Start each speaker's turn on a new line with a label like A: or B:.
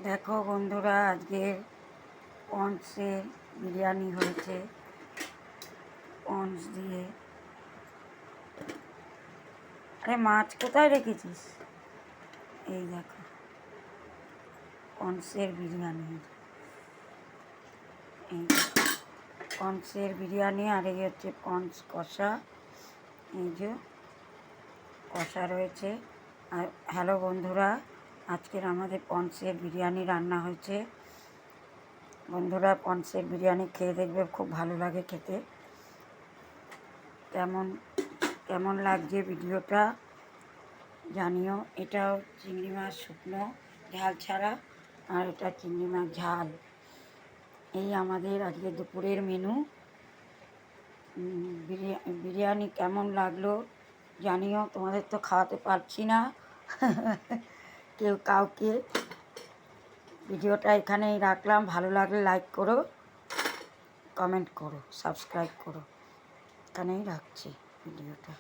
A: দেখো বন্ধুরা, আজকে পন্সের বিরিয়ানি হয়েছে। পন্স দিয়ে, আরে মাছ কোথায় রেখেছিস? এই দেখো পন্সের বিরিয়ানি। এই পন্সের বিরিয়ানি, আর এই হচ্ছে পন্স কষা। এই যে কষা রয়েছে। আর হ্যালো বন্ধুরা, আজকের আমাদের পন্সের বিরিয়ানি রান্না হয়েছে। বন্ধুরা, পন্সের বিরিয়ানি খেয়ে দেখবে, খুব ভালো লাগে খেতে। কেমন লাগছে ভিডিওটা জানিও। এটাও চিংড়ি মাছ শুকনো ঝাল ছাড়া, আর এটা চিংড়ি মাছ ঝাল। এই আমাদের আজকে দুপুরের মেনু। বিরিয়ানি কেমন লাগলো জানিও। তোমাদের তো খাওয়াতে পারছি না কেউ কাউকে। ভিডিওটা এখানেই রাখলাম। ভালো লাগলে লাইক করো, কমেন্ট করো, সাবস্ক্রাইব করো। এখানেই রাখছি ভিডিওটা।